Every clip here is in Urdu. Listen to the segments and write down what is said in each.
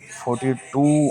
42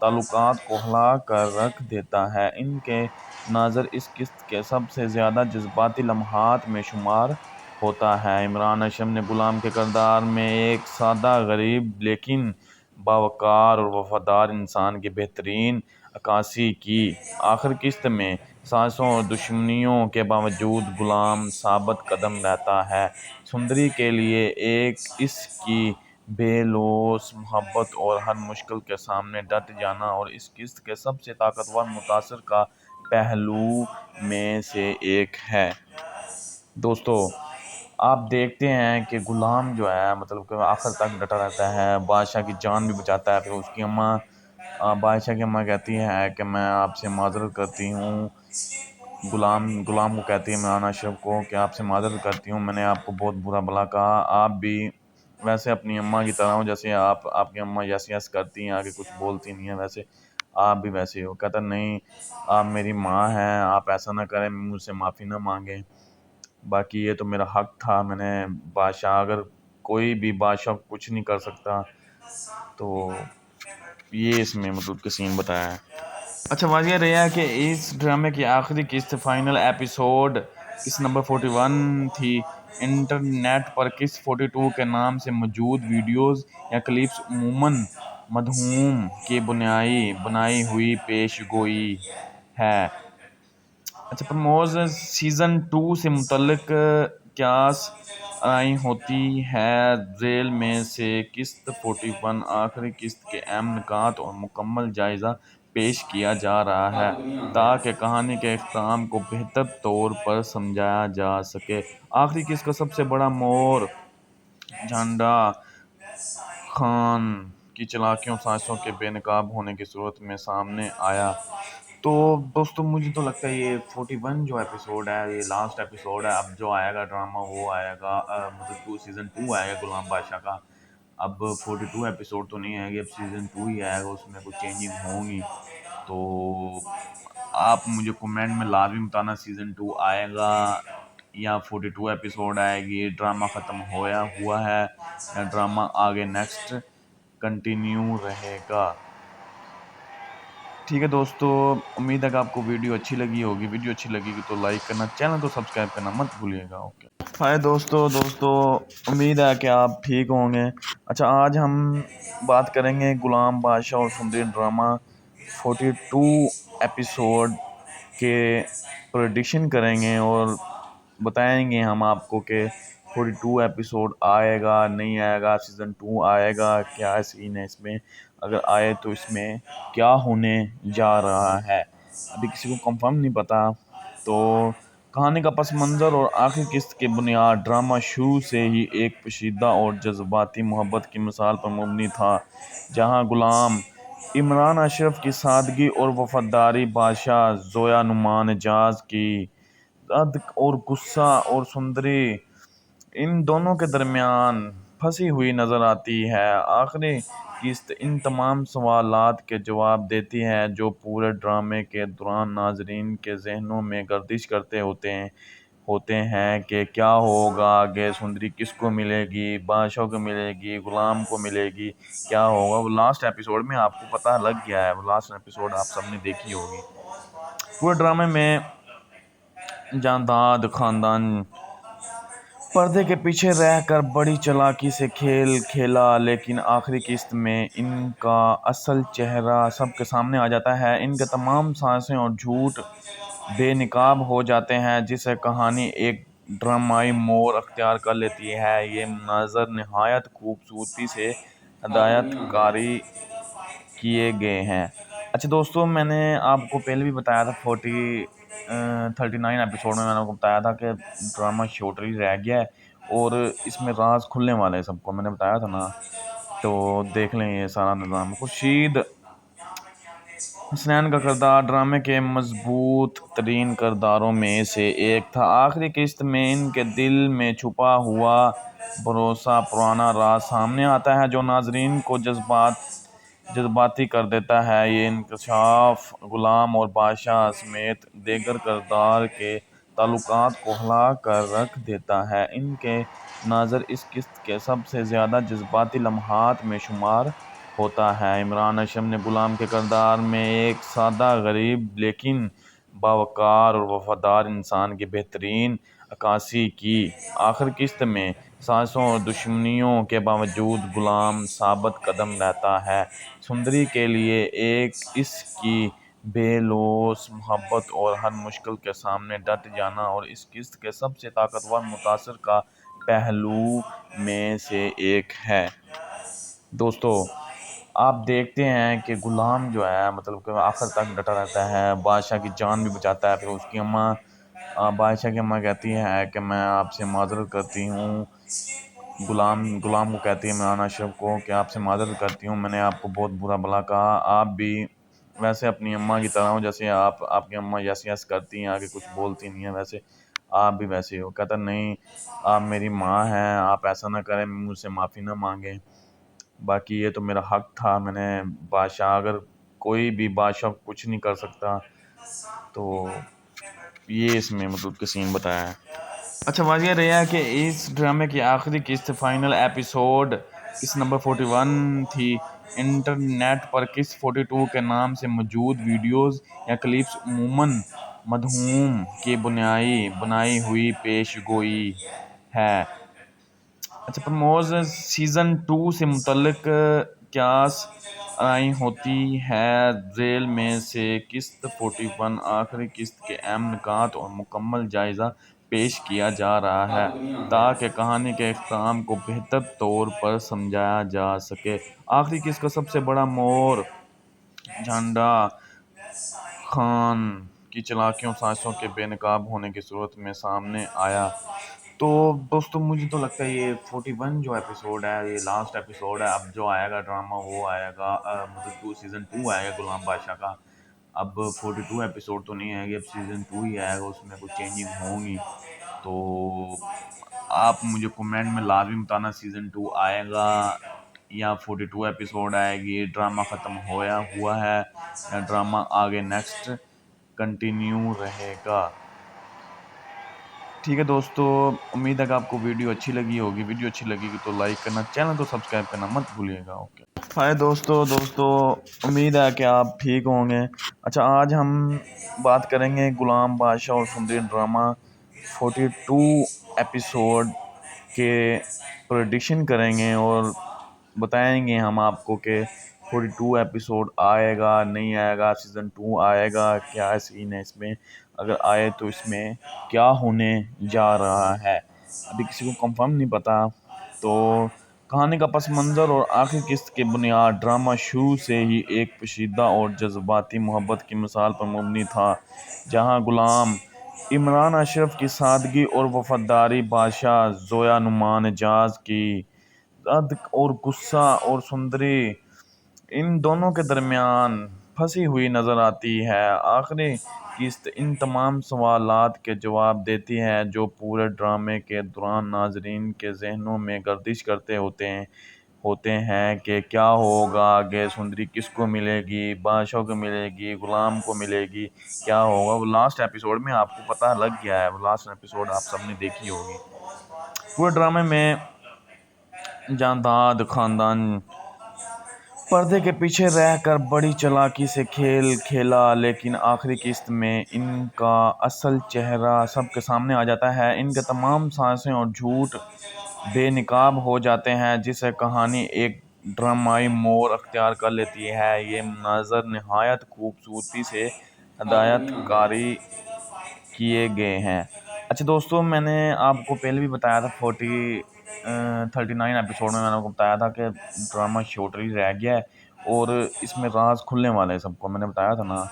تعلقات کو ہلا کر رکھ دیتا ہے۔ ان کے ناظر اس قسط کے سب سے زیادہ جذباتی لمحات میں شمار ہوتا ہے۔ عمران اشرف نے غلام کے کردار میں ایک سادہ، غریب لیکن باوقار اور وفادار انسان کی بہترین عکاسی کی۔ آخر قسط میں سازشوں اور دشمنیوں کے باوجود غلام ثابت قدم رہتا ہے۔ سندری کے لیے اس کی بے لوث محبت اور ہر مشکل کے سامنے ڈٹ جانا اور اس قسط کے سب سے طاقتور متاثر کا پہلو میں سے ایک ہے۔ دوستو آپ دیکھتے ہیں کہ غلام جو ہے مطلب کہ آخر تک ڈٹا رہتا ہے، بادشاہ کی جان بھی بچاتا ہے۔ پھر اس کی بادشاہ کی اماں کہتی ہے کہ میں آپ سے معذرت کرتی ہوں، غلام کو کہتی ہے عمران اشرف کو کہ آپ سے معذرت کرتی ہوں، میں نے آپ کو بہت برا بھلا کہا، آپ بھی ویسے اپنی اماں کی طرح ہو، جیسے آپ کی اماں یس یس کرتی ہیں، آگے کچھ بولتی نہیں ہیں، ویسے آپ بھی ویسے ہو۔ کہتا نہیں، آپ میری ماں ہیں، آپ ایسا نہ کریں، مجھ سے معافی نہ مانگیں، باقی یہ تو میرا حق تھا، میں نے بادشاہ، اگر کوئی بھی بادشاہ کچھ نہیں کر سکتا تو یہ اس میں مطلب کہ سین بتایا ہے۔ اچھا واضح رہا ہے کہ اس ڈرامے کی آخری قسط فائنل ایپیسوڈ قسط نمبر 41 تھی۔ انٹرنیٹ پر قسط 42 کے نام سے موجود ویڈیوز یا کلپس عموماً مدھوم کی بنائی ہوئی پیش گوئی ہے۔ اچھا پرموز سیزن 2 سے متعلق قیاس آرائی ہوتی ہے۔ ذیل میں سے قسط 41 آخری قسط کے اہم نکات اور مکمل جائزہ پیش کیا جا رہا ہے تاکہ کہانی کے اختتام کو بہتر طور پر سمجھا جا سکے۔ آخری قسط کا سب سے بڑا موڑ جھنڈا خان کی چالاکیوں اور سازشوں کے بے نقاب ہونے کی صورت میں سامنے آیا۔ تو دوستو مجھے تو لگتا ہے یہ 41 جو ایپیسوڈ ہے یہ لاسٹ ایپیسوڈ ہے۔ اب جو آئے گا ڈرامہ وہ آئے گا مطلب سیزن 2 آئے گا غلام بادشاہ کا۔ اب 42 ایپیسوڈ تو نہیں آئے گی، اب سیزن 2 ہی آئے گا، اس میں کچھ چینجنگ ہوں گی۔ تو آپ مجھے کمنٹ میں لازمی بتانا سیزن 2 آئے گا یا 42 ایپیسوڈ آئے گی، ڈرامہ ختم ہوا ہے یا ڈرامہ آگے نیکسٹ کنٹینیو رہے گا۔ ٹھیک ہے دوستو، امید ہے کہ آپ کو ویڈیو اچھی لگی ہوگی۔ ویڈیو اچھی لگی گی تو لائک کرنا، چینل کو سبسکرائب کرنا مت بھولیے گا۔ اوکے ہائے دوستو امید ہے کہ آپ ٹھیک ہوں گے۔ اچھا آج ہم بات کریں گے غلام بادشاہ اور سندری ڈرامہ 42 ایپیسوڈ کے پریڈکشن کریں گے اور بتائیں گے ہم آپ کو کہ 42 ایپیسوڈ آئے گا نہیں آئے گا، سیزن 2 آئے گا، کیا سین ہے اس میں، اگر آئے تو اس میں کیا ہونے جا رہا ہے، ابھی کسی کو کنفرم نہیں پتا۔ تو کہانی کا پس منظر اور آخری قسط کی بنیاد ڈرامہ شروع سے ہی ایک پوشیدہ اور جذباتی محبت کی مثال پر مبنی تھا، جہاں غلام عمران اشرف کی سادگی اور وفاداری بادشاہ زویا نعمان اعجاز کی صدق اور غصہ اور سندری ان دونوں کے درمیان پھنسی ہوئی نظر آتی ہے۔ آخری قسط ان تمام سوالات کے جواب دیتی ہے جو پورے ڈرامے کے دوران ناظرین کے ذہنوں میں گردش کرتے ہوتے ہیں کہ کیا ہوگا آگے، سندری کس کو ملے گی، بادشاہ کو ملے گی، غلام کو ملے گی، کیا ہوگا۔ وہ لاسٹ ایپیسوڈ میں آپ کو پتہ لگ گیا ہے، وہ لاسٹ ایپیسوڈ آپ سب نے دیکھی ہوگی۔ پورے ڈرامے میں جانداد خاندان پردے کے پیچھے رہ کر بڑی چالاکی سے کھیل کھیلا، لیکن آخری قسط میں ان کا اصل چہرہ سب کے سامنے آ جاتا ہے۔ ان کے تمام سازشیں اور جھوٹ بے نقاب ہو جاتے ہیں، جس سے کہانی ایک ڈرامائی موڑ اختیار کر لیتی ہے۔ یہ مناظر نہایت خوبصورتی سے ہدایت کاری کیے گئے ہیں۔ اچھا دوستو میں نے آپ کو پہلے بھی بتایا تھا 39 ایپیسوڈ میں نے آپ کو بتایا تھا کہ ڈرامہ شارٹ ہی رہ گیا ہے اور اس میں راز کھلنے والے ہیں، سب کو میں نے بتایا تھا نا، تو دیکھ لیں یہ سارا نظام۔ خورشید حسنین کا کردار ڈرامے کے مضبوط ترین کرداروں میں سے ایک تھا۔ آخری قسط میں ان کے دل میں چھپا ہوا بھروسہ پرانا راز سامنے آتا ہے جو ناظرین کو جذباتی کر دیتا ہے۔ یہ انکشاف غلام اور بادشاہ سمیت دیگر کردار کے تعلقات کو ہلا کر رکھ دیتا ہے۔ ان کے ناظر اس قسط کے سب سے زیادہ جذباتی لمحات میں شمار ہوتا ہے۔ عمران اشرف نے غلام کے کردار میں ایک سادہ غریب لیکن باوقار اور وفادار انسان کی بہترین عکاسی کی۔ آخر قسط میں سازشوں اور دشمنیوں کے باوجود غلام ثابت قدم رہتا ہے، سندری کے لیے اس کی بے لوث محبت اور ہر مشکل کے سامنے ڈٹ جانا اور اس قسط کے سب سے طاقتور متاثر کا پہلو میں سے ایک ہے۔ دوستو آپ دیکھتے ہیں کہ غلام جو ہے مطلب کہ آخر تک ڈٹا رہتا ہے، بادشاہ کی جان بھی بچاتا ہے۔ پھر اس کی اماں بادشاہ کی اماں کہتی ہے کہ میں آپ سے معذرت کرتی ہوں، غلام کو کہتی ہے عمران اشرف کو کہ آپ سے معذرت کرتی ہوں، میں نے آپ کو بہت برا بھلا کہا، آپ بھی ویسے اپنی اماں کی طرح ہو، جیسے آپ کی اماں یس یس کرتی ہیں، آگے کچھ بولتی نہیں ہیں، ویسے آپ بھی ویسے ہی ہو۔ کہتا نہیں آپ میری ماں ہیں، آپ ایسا نہ کریں، مجھ سے معافی نہ مانگیں، باقی یہ تو میرا حق تھا، میں نے بادشاہ اگر کوئی بھی بادشاہ کچھ نہیں کر سکتا، تو یہ اس میں مطلب کہ سین بتایا ہے۔ اچھا واضح رہا کہ اس ڈرامے کی آخری قسط فائنل ایپیسوڈ قسط نمبر 41 تھی۔ انٹرنیٹ پر قسط 42 کے نام سے موجود ویڈیوز یا کلپس عموماً مدھوم کی بنائی ہوئی پیش گوئی ہے۔ اچھا پرموز سیزن 2 سے متعلق قیاس آرائی ہوتی ہے، ذیل میں سے قسط 41 آخری قسط کے اہم نکات اور مکمل جائزہ پیش کیا جا رہا ہے تاکہ کہانی کے اختتام کو بہتر طور پر سمجھا جا سکے۔ آخری قسط کا سب سے بڑا موڑ جھنڈا خان کی چالاکیوں سازشوں کے بے نقاب ہونے کی صورت میں سامنے آیا۔ تو دوستو مجھے تو لگتا ہے یہ 41 جو ایپیسوڈ ہے یہ لاسٹ ایپیسوڈ ہے، اب جو آئے گا ڈرامہ وہ آئے گا مطلب سیزن 2 آئے گا غلام بادشاہ کا، اب 42 ایپیسوڈ تو نہیں آئے گی، اب سیزن 2 ہی آئے گا، اس میں کچھ چینجنگ ہوں گی۔ تو آپ مجھے کمنٹ میں لازمی بتانا سیزن 2 آئے گا یا 42 ایپیسوڈ آئے گی، ڈرامہ ختم ہوا ہے یا ڈرامہ آگے نیکسٹ کنٹینیو رہے گا۔ ٹھیک ہے دوستو، امید ہے کہ آپ کو ویڈیو اچھی لگی ہوگی، ویڈیو اچھی لگی گی تو لائک کرنا، چینل کو سبسکرائب کرنا مت بھولیے گا۔ اوکے ہائے دوستو امید ہے کہ آپ ٹھیک ہوں گے۔ اچھا آج ہم بات کریں گے غلام بادشاہ اور سندری ڈرامہ 42 ایپیسوڈ کے پریڈکشن کریں گے اور بتائیں گے ہم آپ کو کہ 42 ایپیسوڈ آئے گا نہیں آئے گا، سیزن 2 آئے گا، کیا سین ہے اس میں، اگر آئے تو اس میں کیا ہونے جا رہا ہے، ابھی کسی کو کنفرم نہیں پتا۔ تو کہانی کا پس منظر اور آخری قسط کی بنیاد ڈرامہ شروع سے ہی ایک پیچیدہ اور جذباتی محبت کی مثال پر مبنی تھا، جہاں غلام عمران اشرف کی سادگی اور وفاداری بادشاہ زویا نعمان اعجاز کی صدق اور غصہ اور سندری ان دونوں کے درمیان پھنسی ہوئی نظر آتی ہے۔ آخری قسط ان تمام سوالات کے جواب دیتی ہے جو پورے ڈرامے کے دوران ناظرین کے ذہنوں میں گردش کرتے ہوتے ہیں کہ کیا ہوگا آگے، سندری کس کو ملے گی، بادشاہ کو ملے گی، غلام کو ملے گی، کیا ہوگا۔ وہ لاسٹ ایپیسوڈ میں آپ کو پتہ لگ گیا ہے، وہ لاسٹ ایپیسوڈ آپ سب نے دیکھی ہوگی۔ پورے ڈرامے میں جانداد خاندان پردے کے پیچھے رہ کر بڑی چالاکی سے کھیل کھیلا، لیکن آخری قسط میں ان کا اصل چہرہ سب کے سامنے آ جاتا ہے، ان کے تمام سازشیں اور جھوٹ بے نقاب ہو جاتے ہیں، جس سے کہانی ایک ڈرامائی موڑ اختیار کر لیتی ہے۔ یہ مناظر نہایت خوبصورتی سے ہدایت کاری کیے گئے ہیں۔ اچھا دوستو میں نے آپ کو پہلے بھی بتایا تھا 39 ایپیسوڈ میں نے آپ کو بتایا تھا کہ ڈرامہ شارٹ ہی رہ گیا ہے اور اس میں راز کھلنے والے ہیں، سب کو میں نے بتایا تھا نا،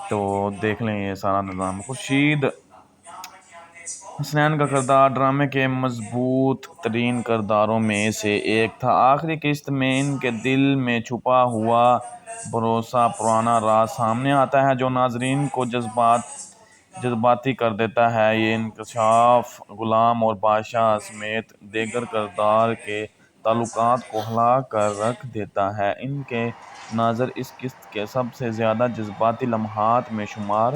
تو دیکھ لیں یہ سارا نظام۔ خورشید حسنین کا کردار ڈرامے کے مضبوط ترین کرداروں میں سے ایک تھا۔ آخری قسط میں ان کے دل میں چھپا ہوا بھروسہ پرانا راز سامنے آتا ہے جو ناظرین کو جذباتی کر دیتا ہے۔ یہ انکشاف غلام اور بادشاہ سمیت دیگر کردار کے تعلقات کو ہلا کر رکھ دیتا ہے۔ ان کے نظر اس قسط کے سب سے زیادہ جذباتی لمحات میں شمار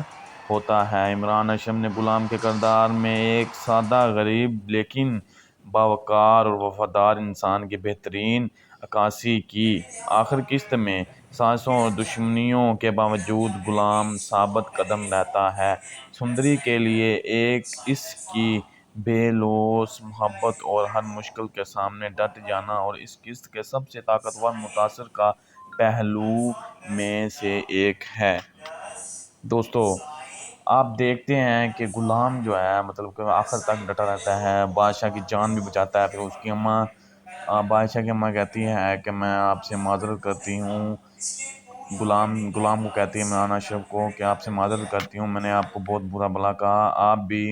ہوتا ہے۔ عمران اشرف نے غلام کے کردار میں ایک سادہ غریب لیکن باوقار اور وفادار انسان کی بہترین عکاسی کی۔ آخر قسط میں سازشوں اور دشمنیوں کے باوجود غلام ثابت قدم رہتا ہے۔ سندری کے لیے ایک اس کی بے لوث محبت اور ہر مشکل کے سامنے ڈٹ جانا اور اس قسط کے سب سے طاقتور متاثر کا پہلو میں سے ایک ہے۔ دوستو آپ دیکھتے ہیں کہ غلام جو ہے مطلب کہ آخر تک ڈٹا رہتا ہے، بادشاہ کی جان بھی بچاتا ہے۔ پھر اس کی اماں بادشاہ کی اماں کہتی ہے کہ میں آپ سے معذرت کرتی ہوں، غلام کو کہتی ہے عمران اشرف کو کہ آپ سے معذرت کرتی ہوں، میں نے آپ کو بہت برا بھلا کہا، آپ بھی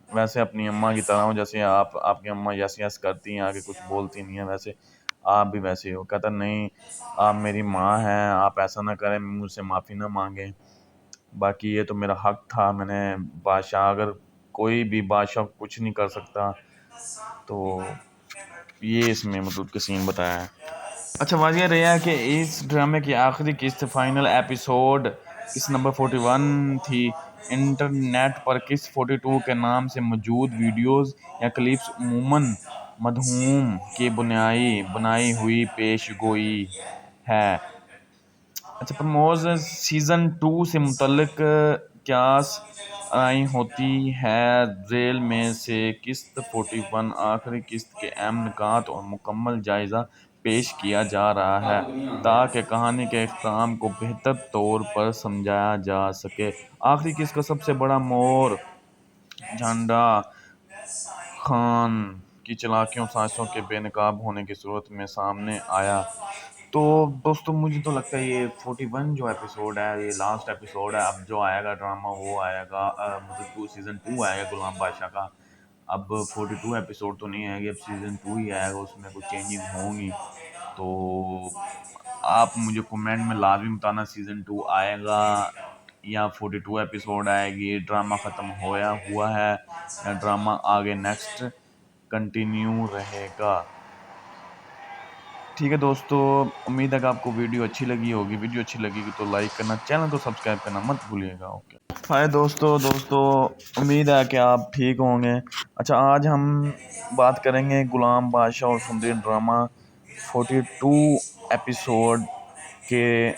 ویسے اپنی اماں کی طرح ہو، جیسے آپ کی اماں یس یس کرتی ہیں، آگے کچھ بولتی نہیں ہیں، ویسے آپ بھی ویسے ہو۔ کہتا نہیں آپ میری ماں ہیں، آپ ایسا نہ کریں، مجھ سے معافی نہ مانگیں، باقی یہ تو میرا حق تھا، میں نے بادشاہ اگر کوئی بھی بادشاہ کچھ نہیں کر سکتا، تو یہ اس میں مطلب کہ سین بتایا ہے۔ اچھا واضح رہا ہے کہ اس ڈرامے کی آخری قسط فائنل ایپیسوڈ قسط نمبر 41 تھی۔ انٹرنیٹ پر قسط 42 کے نام سے موجود ویڈیوز یا کلپس عموماً مدھوم کی بنائی ہوئی پیش گوئی ہے۔ اچھا پروموز سیزن 2 سے متعلق قیاس آرائی ہوتی ہے۔ ذیل میں سے قسط 41 آخری قسط کے اہم نکات اور مکمل جائزہ پیش کیا جا رہا ہے تاکہ کہانی کے اختتام کو بہتر طور پر سمجھا جا سکے۔ آخری قسط کا سب سے بڑا موڑ جھنڈا خان کی چالاکیوں سازشوں کے بے نقاب ہونے کی صورت میں سامنے آیا۔ تو دوستو مجھے تو لگتا ہے یہ 41 جو ایپیسوڈ ہے یہ لاسٹ ایپیسوڈ ہے۔ اب جو آئے گا ڈرامہ وہ آئے گا مطلب سیزن 2 آئے گا غلام بادشاہ کا۔ اب 42 ایپیسوڈ تو نہیں آئے گی، اب سیزن 2 ہی آئے گا، اس میں کچھ چینجنگ ہوں گی۔ تو آپ مجھے کومنٹ میں لازمی بتانا سیزن 2 آئے گا یا 42 ایپیسوڈ آئے گی، ڈرامہ ختم ہوا ہے یا ڈرامہ آگے نیکسٹ کنٹینیو رہے گا۔ ٹھیک ہے دوستو، امید ہے کہ آپ کو ویڈیو اچھی لگی ہوگی۔ ویڈیو اچھی لگی گی تو لائک کرنا، چینل کو سبسکرائب کرنا مت بھولیے گا۔ اوکے ہائے دوستو امید ہے کہ آپ ٹھیک ہوں گے۔ اچھا آج ہم بات کریں گے غلام بادشاہ اور سندری ڈرامہ 42 ایپیسوڈ کے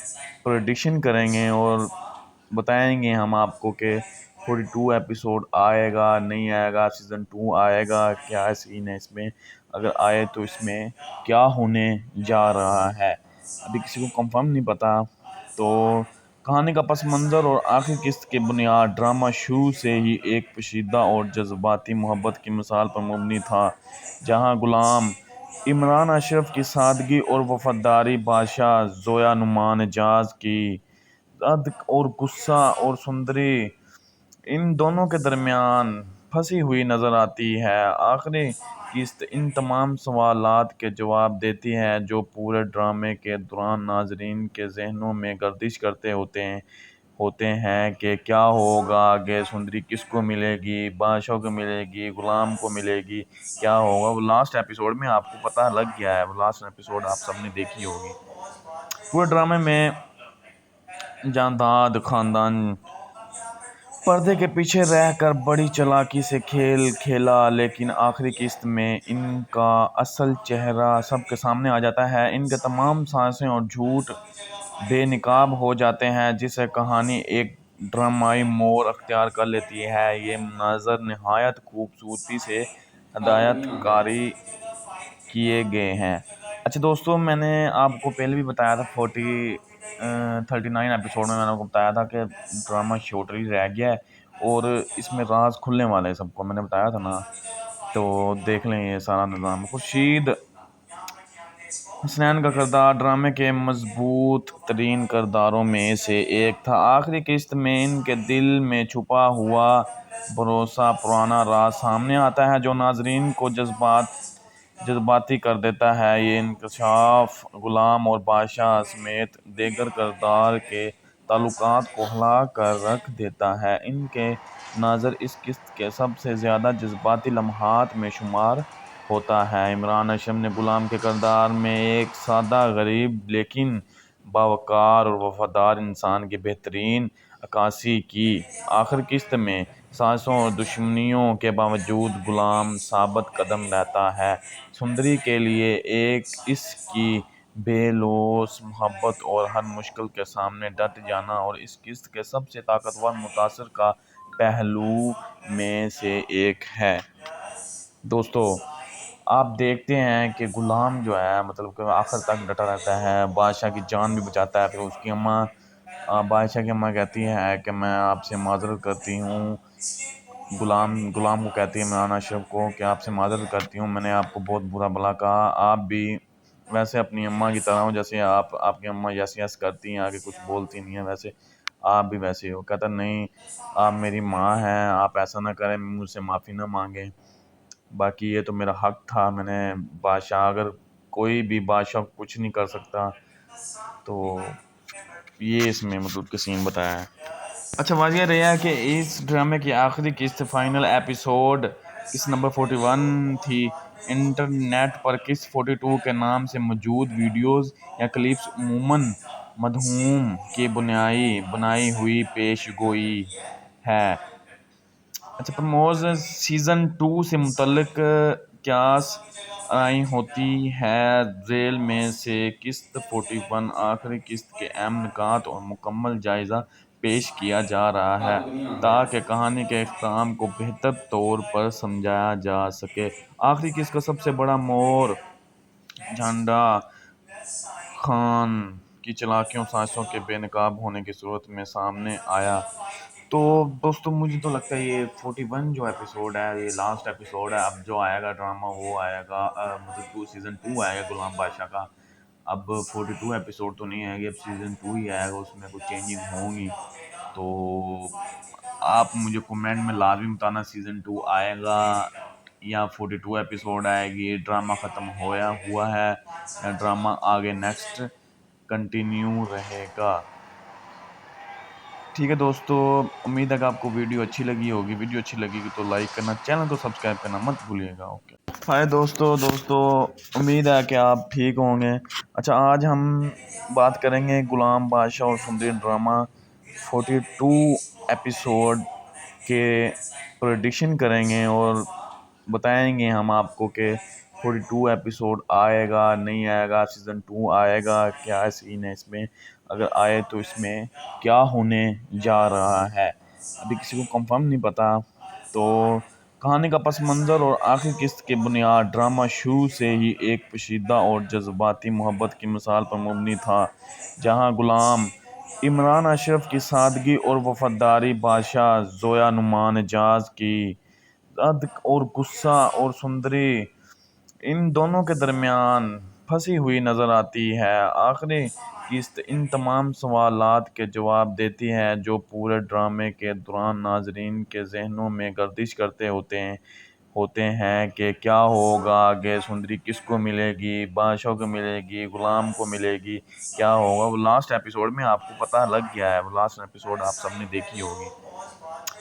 پریڈکشن کریں گے اور بتائیں گے ہم آپ کو کہ 42 ایپیسوڈ آئے گا نہیں آئے گا، سیزن 2 آئے گا، کیا سین ہے اس میں، اگر آئے تو اس میں کیا ہونے جا رہا ہے، ابھی کسی کو کنفرم نہیں پتا۔ تو کہانی کا پس منظر اور آخری قسط کی بنیاد ڈرامہ شروع سے ہی ایک پوشیدہ اور جذباتی محبت کی مثال پر مبنی تھا، جہاں غلام عمران اشرف کی سادگی اور وفاداری بادشاہ زویا نعمان اعجاز کی صدق اور غصہ اور سندری ان دونوں کے درمیان پھنسی ہوئی نظر آتی ہے۔ آخری قسط ان تمام سوالات کے جواب دیتی ہے جو پورے ڈرامے کے دوران ناظرین کے ذہنوں میں گردش کرتے ہوتے ہیں کہ کیا ہوگا آگے، سندری کس کو ملے گی، بادشاہ کو ملے گی، غلام کو ملے گی، کیا ہوگا۔ وہ لاسٹ ایپیسوڈ میں آپ کو پتہ لگ گیا ہے، وہ لاسٹ ایپیسوڈ آپ سب نے دیکھی ہوگی۔ پورے ڈرامے میں جانداد خاندان پردے کے پیچھے رہ کر بڑی چالاکی سے کھیل کھیلا، لیکن آخری قسط میں ان کا اصل چہرہ سب کے سامنے آ جاتا ہے۔ ان کے تمام سازشیں اور جھوٹ بے نقاب ہو جاتے ہیں، جس سے کہانی ایک ڈرامائی موڑ اختیار کر لیتی ہے۔ یہ مناظر نہایت خوبصورتی سے ہدایت کاری کیے گئے ہیں۔ اچھا دوستو میں نے آپ کو پہلے بھی بتایا تھا 39 ایپیسوڈ میں نے آپ کو بتایا تھا کہ ڈرامہ شارٹ ہی رہ گیا ہے اور اس میں راز کھلنے والے ہیں سب کو، میں نے بتایا تھا نا، تو دیکھ لیں یہ سارا نظام۔ خورشید حسنین کا کردار ڈرامے کے مضبوط ترین کرداروں میں سے ایک تھا۔ آخری قسط میں ان کے دل میں چھپا ہوا بھروسہ پرانا راز سامنے آتا ہے جو ناظرین کو جذباتی کر دیتا ہے۔ یہ انکشاف غلام اور بادشاہ سمیت دیگر کردار کے تعلقات کو ہلا کر رکھ دیتا ہے۔ ان کے نظر اس قسط کے سب سے زیادہ جذباتی لمحات میں شمار ہوتا ہے۔ عمران اشرف نے غلام کے کردار میں ایک سادہ غریب لیکن باوقار اور وفادار انسان کی بہترین عکاسی کی۔ آخر قسط میں سازشوں اور دشمنیوں کے باوجود غلام ثابت قدم رہتا ہے۔ سندری کے لیے ایک اس کی بے لوث محبت اور ہر مشکل کے سامنے ڈٹ جانا اور اس قسط کے سب سے طاقتور متاثر کا پہلو میں سے ایک ہے۔ دوستو آپ دیکھتے ہیں کہ غلام جو ہے مطلب کہ آخر تک ڈٹا رہتا ہے، بادشاہ کی جان بھی بچاتا ہے۔ پھر اس کی اماں بادشاہ کی اماں کہتی ہے کہ میں آپ سے معذرت کرتی ہوں، غلام کو کہتی ہے عمران اشرف کو کہ آپ سے معذرت کرتی ہوں، میں نے آپ کو بہت برا بھلا کہا، آپ بھی ویسے اپنی اماں کی طرح ہو، جیسے آپ کی اماں یس یس کرتی ہیں، آگے کچھ بولتی نہیں ہیں، ویسے آپ بھی ویسے ہو۔ کہتا نہیں آپ میری ماں ہیں، آپ ایسا نہ کریں، مجھ سے معافی نہ مانگیں، باقی یہ تو میرا حق تھا، میں نے بادشاہ اگر کوئی بھی بادشاہ کچھ نہیں کر سکتا، تو یہ اس میں مطلب کہ سین بتایا ہے۔ اچھا واضح رہا ہے کہ اس ڈرامے کی آخری قسط فائنل ایپیسوڈ قسط نمبر 41 تھی۔ انٹرنیٹ پر قسط 42 کے نام سے موجود ویڈیوز یا کلپس عموماً مدھوم کی بنائی ہوئی پیش گوئی ہے۔ اچھا پرموز سیزن 2 سے متعلق قیاس آرائی ہوتی ہے، ذیل میں سے قسط 41 آخری قسط کے اہم نکات اور مکمل جائزہ پیش کیا جا رہا ہے تاکہ کہانی کے اختتام کو بہتر طور پر سمجھایا جا سکے۔ آخری قسط کا سب سے بڑا موڑ جھنڈا خان کی چالاکیوں سازشوں کے بے نقاب ہونے کی صورت میں سامنے آیا۔ تو دوستو مجھے تو لگتا ہے یہ 41 جو ایپیسوڈ ہے یہ لاسٹ ایپیسوڈ ہے، اب جو آئے گا ڈرامہ وہ آئے گا مطلب سیزن 2 آئے گا غلام بادشاہ کا، اب 42 ایپیسوڈ تو نہیں آئے گی، اب سیزن 2 ہی آئے گا، اس میں کچھ چینجنگ ہوں گی۔ تو آپ مجھے کومنٹ میں لازمی بتانا سیزن 2 آئے گا یا 42 ایپیسوڈ آئے گی، ڈرامہ ختم ہوا ہے یا ڈرامہ آگے نیکسٹ کنٹینیو رہے گا۔ ٹھیک ہے دوستو، امید ہے کہ آپ کو ویڈیو اچھی لگی ہوگی، ویڈیو اچھی لگی گی تو لائک کرنا، چینل کو سبسکرائب کرنا مت بھولیے گا۔ اوکے ہائے دوستو امید ہے کہ آپ ٹھیک ہوں گے۔ اچھا آج ہم بات کریں گے غلام بادشاہ اور سندری ڈرامہ 42 ایپیسوڈ کے پریڈکشن کریں گے اور بتائیں گے ہم آپ کو کہ 42 ایپیسوڈ آئے گا نہیں آئے گا، سیزن 2 آئے گا، کیا سین ہے اس میں، اگر آئے تو اس میں کیا ہونے جا رہا ہے، ابھی کسی کو کنفرم نہیں پتا۔ تو کہانی کا پس منظر اور آخری قسط کی بنیاد ڈرامہ شروع سے ہی ایک پوشیدہ اور جذباتی محبت کی مثال پر مبنی تھا، جہاں غلام عمران اشرف کی سادگی اور وفاداری بادشاہ زویا نعمان اعجاز کی صدق اور غصہ اور سندری ان دونوں کے درمیان پھنسی ہوئی نظر آتی ہے۔ آخری قسط ان تمام سوالات کے جواب دیتی ہے جو پورے ڈرامے کے دوران ناظرین کے ذہنوں میں گردش کرتے ہوتے ہیں کہ کیا ہوگا آگے، سندری کس کو ملے گی، بادشاہ کو ملے گی، غلام کو ملے گی، کیا ہوگا۔ وہ لاسٹ ایپیسوڈ میں آپ کو پتہ لگ گیا ہے، وہ لاسٹ ایپیسوڈ آپ سب نے دیکھی ہوگی۔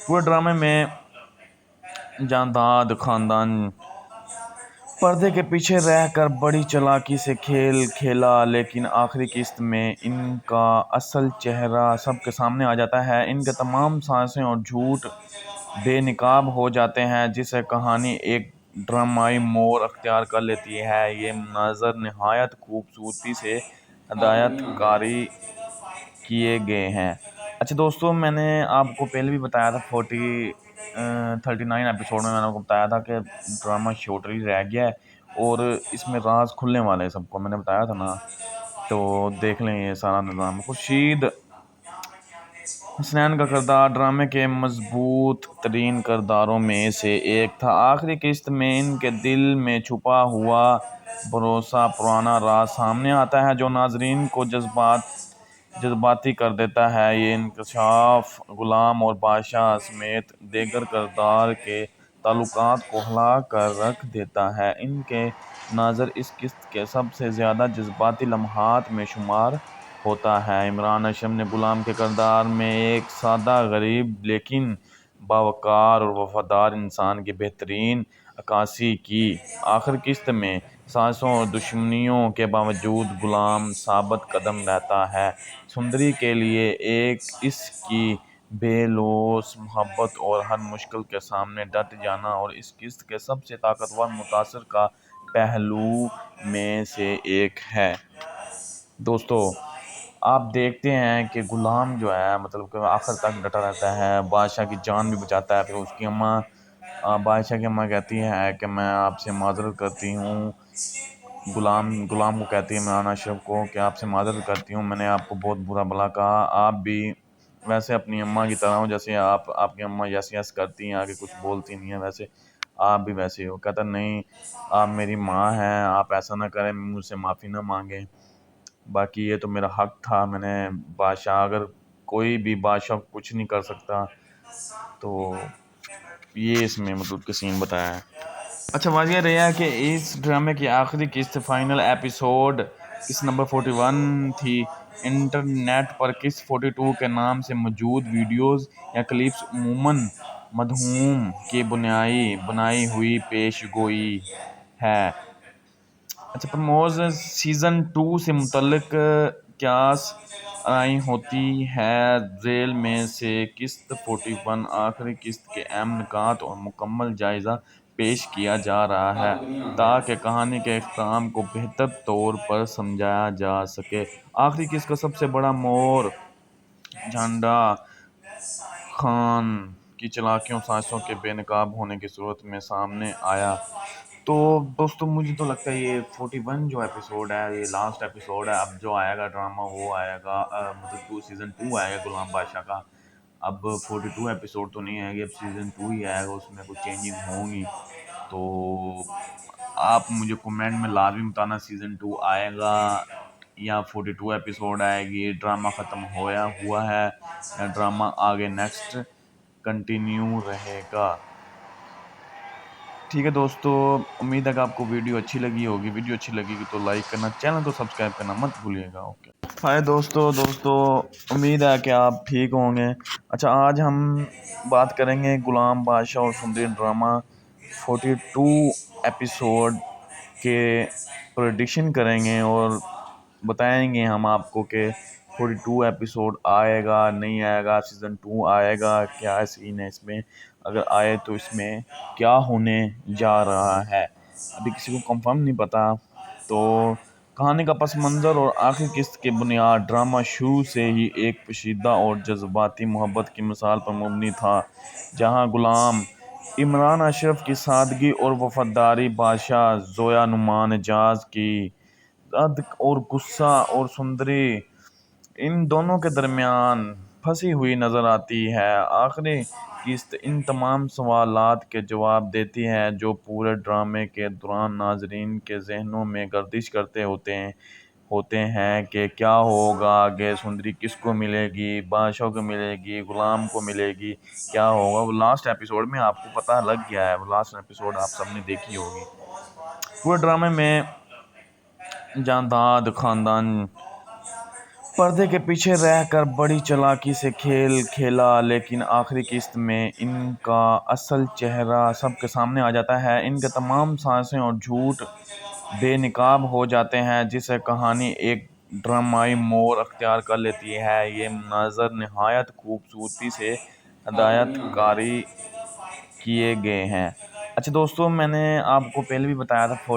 پورے ڈرامے میں جانداد خاندان پردے کے پیچھے رہ کر بڑی چالاکی سے کھیل کھیلا، لیکن آخری قسط میں ان کا اصل چہرہ سب کے سامنے آ جاتا ہے، ان کے تمام سازشیں اور جھوٹ بے نقاب ہو جاتے ہیں، جس سے کہانی ایک ڈرامائی موڑ اختیار کر لیتی ہے۔ یہ مناظر نہایت خوبصورتی سے ہدایت کاری کیے گئے ہیں۔ اچھا دوستو میں نے آپ کو پہلے بھی بتایا تھا 39 ایپیسوڈ میں نے آپ کو بتایا تھا کہ ڈرامہ شارٹ ہی رہ گیا ہے اور اس میں راز کھلنے والے ہیں، سب کو میں نے بتایا تھا نا، تو دیکھ لیں یہ سارا نظام۔ خورشید حسنین کا کردار ڈرامے کے مضبوط ترین کرداروں میں سے ایک تھا۔ آخری قسط میں ان کے دل میں چھپا ہوا بھروسہ پرانا راز سامنے آتا ہے جو ناظرین کو جذباتی کر دیتا ہے۔ یہ انکشاف غلام اور بادشاہ سمیت دیگر کردار کے تعلقات کو ہلا کر رکھ دیتا ہے۔ ان کے نظر اس قسط کے سب سے زیادہ جذباتی لمحات میں شمار ہوتا ہے۔ عمران اشرف نے غلام کے کردار میں ایک سادہ غریب لیکن باوقار اور وفادار انسان کی بہترین عکاسی کی۔ آخری قسط میں سازشوں اور دشمنیوں کے باوجود غلام ثابت قدم رہتا ہے، سندری کے لیے اس کی بے لوث محبت اور ہر مشکل کے سامنے ڈٹ جانا اور اس قسط کے سب سے طاقتور متاثر کا پہلو میں سے ایک ہے۔ دوستو آپ دیکھتے ہیں کہ غلام جو ہے مطلب کہ آخر تک ڈٹا رہتا ہے، بادشاہ کی جان بھی بچاتا ہے. پھر اس کی اماں بادشاہ کی اماں کہتی ہے کہ میں آپ سے معذرت کرتی ہوں، غلام کو کہتی ہے عمران اشرف کو کہ آپ سے معذرت کرتی ہوں، میں نے آپ کو بہت برا بھلا کہا، آپ بھی ویسے اپنی اماں کی طرح ہو، جیسے آپ کی اماں یس یس کرتی ہیں، آگے کچھ بولتی نہیں ہیں، ویسے آپ بھی ویسے ہی ہو. کہتا نہیں آپ میری ماں ہیں، آپ ایسا نہ کریں، مجھ سے معافی نہ مانگیں، باقی یہ تو میرا حق تھا. میں نے بادشاہ، اگر کوئی بھی بادشاہ کچھ نہیں کر سکتا تو یہ اس میں مطلب کہ سین بتایا ہے. اچھا واضح رہا کہ اس ڈرامے کی آخری قسط فائنل ایپیسوڈ قسط نمبر 41 تھی. انٹرنیٹ پر قسط 42 کے نام سے موجود ویڈیوز یا کلپس عموماً مدھوم کی بنائی ہوئی پیش گوئی ہے. اچھا پرموز سیزن 2 سے متعلق قیاس آرائی ہوتی ہے. ذیل میں سے قسط 41 آخری قسط کے اہم نکات اور مکمل جائزہ پیش کیا جا رہا ہے تاکہ کہانی کے اختتام کو بہتر طور پر سمجھایا جا سکے. آخری قسط کا سب سے بڑا موڑ جھنڈا خان کی چالاکیوں سازشوں کے بے نقاب ہونے کی صورت میں سامنے آیا. تو دوستو مجھے تو لگتا ہے یہ 41 جو ایپیسوڈ ہے یہ لاسٹ ایپیسوڈ ہے. اب جو آئے گا ڈرامہ وہ آئے گا مطلب سیزن 2 آئے گا غلام بادشاہ کا. اب 42 ایپیسوڈ تو نہیں آئے گی، اب سیزن 2 ہی آئے گا، اس میں کچھ چینجنگ ہوں گی. تو آپ مجھے کمنٹ میں لازمی بتانا سیزن 2 آئے گا یا 42 ایپیسوڈ آئے گی، ڈرامہ ختم ہوا ہے یا ڈرامہ آگے نیکسٹ کنٹینیو رہے گا. ٹھیک ہے دوستو، امید ہے کہ آپ کو ویڈیو اچھی لگی ہوگی. ویڈیو اچھی لگی گی تو لائک کرنا، چینل کو سبسکرائب کرنا مت بھولیے گا. اوکے ہائے دوستو امید ہے کہ آپ ٹھیک ہوں گے. اچھا آج ہم بات کریں گے غلام بادشاہ اور سندری ڈرامہ 42 ایپیسوڈ کے پریڈکشن کریں گے اور بتائیں گے ہم آپ کو کہ 42 ایپیسوڈ آئے گا نہیں آئے گا، سیزن 2 آئے گا، کیا سین ہے اس میں، اگر آئے تو اس میں کیا ہونے جا رہا ہے. ابھی کسی کو کنفرم نہیں پتا. تو کہانی کا پس منظر اور آخری قسط کی بنیاد ڈرامہ شروع سے ہی ایک پوشیدہ اور جذباتی محبت کی مثال پر مبنی تھا، جہاں غلام عمران اشرف کی سادگی اور وفاداری بادشاہ زویا نعمان اعجاز کی صدق اور غصہ اور سندری ان دونوں کے درمیان پھنسی ہوئی نظر آتی ہے. آخری قسط ان تمام سوالات کے جواب دیتی ہے جو پورے ڈرامے کے دوران ناظرین کے ذہنوں میں گردش کرتے ہوتے ہیں کہ کیا ہوگا آگے، سندری کس کو ملے گی، بادشاہ کو ملے گی، غلام کو ملے گی، کیا ہوگا. وہ لاسٹ ایپیسوڈ میں آپ کو پتہ لگ گیا ہے، وہ لاسٹ ایپیسوڈ آپ سب نے دیکھی ہوگی. پورے ڈرامے میں جانداد خاندان پردے کے پیچھے رہ کر بڑی چالاکی سے کھیل کھیلا، لیکن آخری قسط میں ان کا اصل چہرہ سب کے سامنے آ جاتا ہے. ان کے تمام سازشیں اور جھوٹ بے نقاب ہو جاتے ہیں، جس سے کہانی ایک ڈرامائی موڑ اختیار کر لیتی ہے. یہ مناظر نہایت خوبصورتی سے ہدایت کاری کیے گئے ہیں. اچھا دوستو میں نے آپ کو پہلے بھی بتایا تھا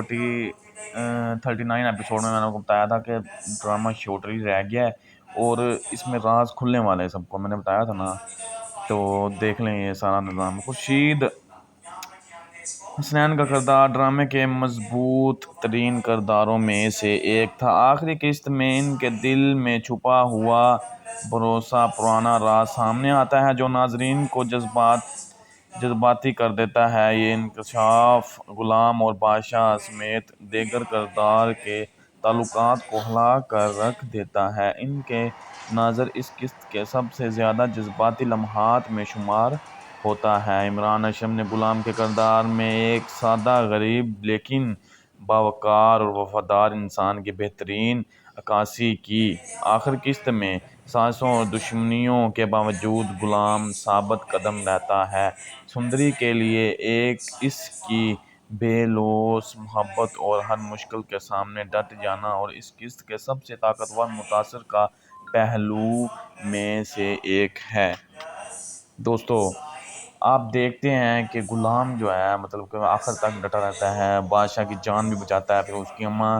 39 ایپیسوڈ میں نے آپ کو بتایا تھا کہ ڈرامہ شارٹ ہی رہ گیا ہے اور اس میں راز کھلنے والے ہیں سب کو، میں نے بتایا تھا نا. تو دیکھ لیں یہ سارا نظام. خورشید حسنین کا کردار ڈرامے کے مضبوط ترین کرداروں میں سے ایک تھا. آخری قسط میں ان کے دل میں چھپا ہوا بھروسہ پرانا راز سامنے آتا ہے جو ناظرین کو جذباتی کر دیتا ہے. یہ انکشاف غلام اور بادشاہ سمیت دیگر کردار کے تعلقات کو ہلا کر رکھ دیتا ہے. ان کے نظر اس قسط کے سب سے زیادہ جذباتی لمحات میں شمار ہوتا ہے. عمران اشرف نے غلام کے کردار میں ایک سادہ غریب لیکن باوقار اور وفادار انسان کی بہترین عکاسی کی. آخر قسط میں سازشوں اور دشمنیوں کے باوجود غلام ثابت قدم رہتا ہے. سندری کے لیے اس کی بے لوث محبت اور ہر مشکل کے سامنے ڈٹ جانا اور اس قسط کے سب سے طاقتور متاثر کا پہلو میں سے ایک ہے. دوستو آپ دیکھتے ہیں کہ غلام جو ہے مطلب کہ آخر تک ڈٹا رہتا ہے، بادشاہ کی جان بھی بچاتا ہے. پھر اس کی اماں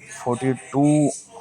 42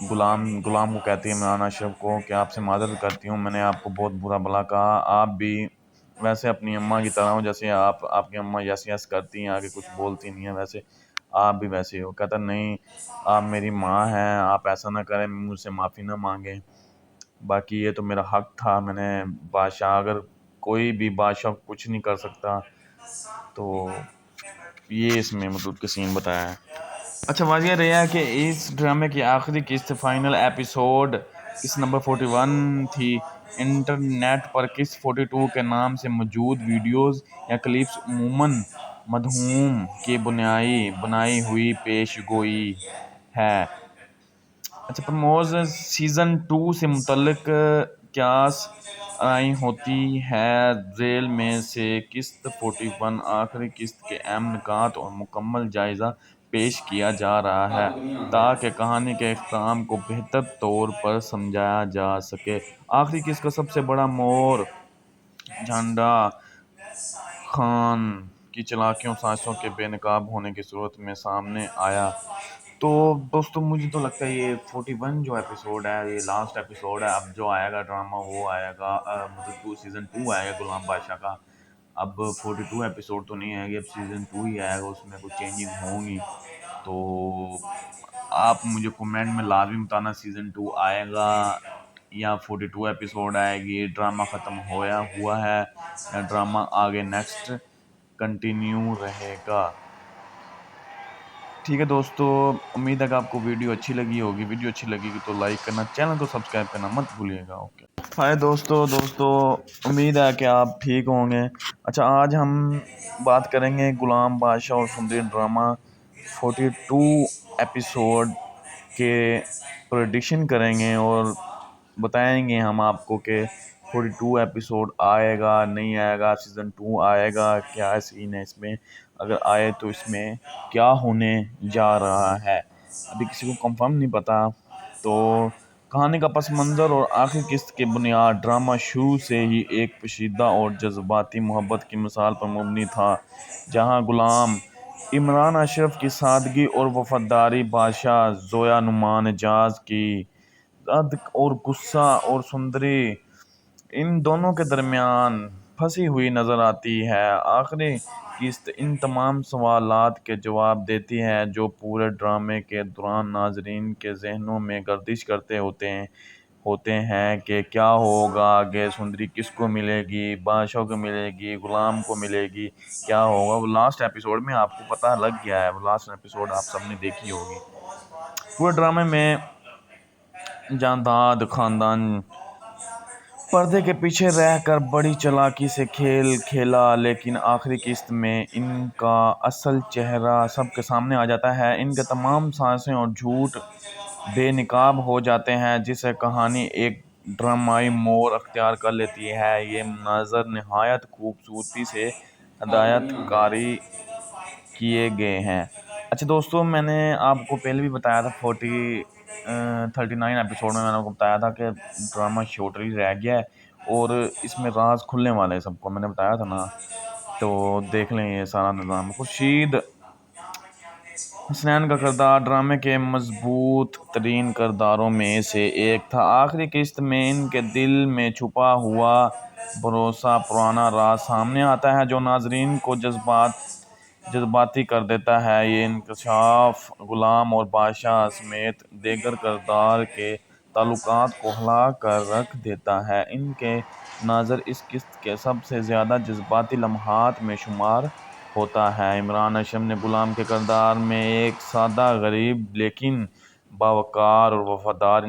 غلام کو کہتی ہے عمران اشرف کو کہ آپ سے معذرت کرتی ہوں، میں نے آپ کو بہت برا بھلا کہا، آپ بھی ویسے اپنی اماں کی طرح ہو، جیسے آپ کی اماں یس یس کرتی ہیں، آگے کچھ بولتی نہیں ہیں، ویسے آپ بھی ویسے ہی ہو۔ کہتا نہیں، آپ میری ماں ہیں، آپ ایسا نہ کریں، مجھ سے معافی نہ مانگیں، باقی یہ تو میرا حق تھا، میں نے بادشاہ، اگر کوئی بھی بادشاہ کچھ نہیں کر سکتا تو یہ اس میں مطلب کہ سین بتایا ہے۔ اچھا واضح رہا ہے کہ اس ڈرامے کی آخری قسط فائنل ایپیسوڈ قسط نمبر 41 تھی۔ انٹرنیٹ پر قسط 42 کے نام سے موجود ویڈیوز یا کلپس عموماً مدھوم کی بنائی ہوئی پیش گوئی ہے۔ اچھا پرموز سیزن 2 سے متعلق قیاس آرائی ہوتی ہے، ذیل میں سے قسط 41 آخری قسط کے اہم نکات اور مکمل جائزہ پیش کیا جا رہا ہے تاکہ کہانی کے اختتام کو بہتر طور پر سمجھایا جا سکے۔ آخری قسط کا سب سے بڑا موڑ جھنڈا خان کی چالاکیوں سازشوں کے بے نقاب ہونے کی صورت میں سامنے آیا۔ تو دوستو مجھے تو لگتا ہے یہ 41 جو ایپیسوڈ ہے یہ لاسٹ ایپیسوڈ ہے، اب جو آئے گا ڈرامہ وہ آئے گا مطلب سیزن 2 آئے گا غلام بادشاہ کا، اب 42 ایپیسوڈ تو نہیں آئے گی، اب سیزن 2 ہی آئے گا، اس میں کچھ چینجنگ ہوں گی۔ تو آپ مجھے کومنٹ میں لازمی بتانا سیزن 2 آئے گا یا 42 ایپیسوڈ آئے گی، ڈرامہ ختم ہوا ہے یا ڈرامہ آگے نیکسٹ کنٹینیو رہے گا۔ ٹھیک ہے دوستو، امید ہے کہ آپ کو ویڈیو اچھی لگی ہوگی، ویڈیو اچھی لگے گی تو لائک کرنا، چینل کو سبسکرائب کرنا مت بھولیے گا۔ اوکے ہائے دوستو امید ہے کہ آپ ٹھیک ہوں گے۔ اچھا آج ہم بات کریں گے غلام بادشاہ اور سندری ڈرامہ 42 ایپیسوڈ کے پریڈکشن کریں گے اور بتائیں گے ہم آپ کو کہ 42 ایپیسوڈ آئے گا نہیں آئے گا، سیزن 2 آئے گا، کیا سین ہے اس میں، اگر آئے تو اس میں کیا ہونے جا رہا ہے، ابھی کسی کو کنفرم نہیں پتا۔ تو کہانی کا پس منظر اور آخری قسط کی بنیاد ڈرامہ شروع سے ہی ایک پیچیدہ اور جذباتی محبت کی مثال پر مبنی تھا، جہاں غلام عمران اشرف کی سادگی اور وفاداری بادشاہ زویا نعمان اعجاز کی صدق اور غصہ اور سندری ان دونوں کے درمیان پھنسی ہوئی نظر آتی ہے۔ آخری قسط ان تمام سوالات کے جواب دیتی ہے جو پورے ڈرامے کے دوران ناظرین کے ذہنوں میں گردش کرتے ہوتے ہیں کہ کیا ہوگا آگے، سندری کس کو ملے گی، بادشاہ کو ملے گی، غلام کو ملے گی، کیا ہوگا۔ وہ لاسٹ ایپیسوڈ میں آپ کو پتہ لگ گیا ہے، وہ لاسٹ ایپیسوڈ آپ سب نے دیکھی ہوگی۔ پورے ڈرامے میں جانداد خاندان پردے کے پیچھے رہ کر بڑی چالاکی سے کھیل کھیلا، لیکن آخری قسط میں ان کا اصل چہرہ سب کے سامنے آ جاتا ہے، ان کے تمام سازشیں اور جھوٹ بے نقاب ہو جاتے ہیں، جس سے کہانی ایک ڈرامائی موڑ اختیار کر لیتی ہے۔ یہ مناظر نہایت خوبصورتی سے ہدایت کاری کیے گئے ہیں۔ اچھا دوستو میں نے آپ کو پہلے بھی بتایا تھا 39 ایپیسوڈ میں نے آپ کو بتایا تھا کہ ڈرامہ شارٹ ہی رہ گیا ہے اور اس میں راز کھلنے والے ہیں، سب کو میں نے بتایا تھا نا، تو دیکھ لیں یہ سارا نظام۔ خورشید حسنین کا کردار ڈرامے کے مضبوط ترین کرداروں میں سے ایک تھا۔ آخری قسط میں ان کے دل میں چھپا ہوا بھروسہ پرانا راز سامنے آتا ہے جو ناظرین کو جذباتی کر دیتا ہے۔ یہ انکشاف غلام اور بادشاہ سمیت دیگر کردار کے تعلقات کو ہلا کر رکھ دیتا ہے۔ ان کے نظر اس قسط کے سب سے زیادہ جذباتی لمحات میں شمار ہوتا ہے۔ عمران اشرف نے غلام کے کردار میں ایک سادہ، غریب لیکن باوقار اور وفادار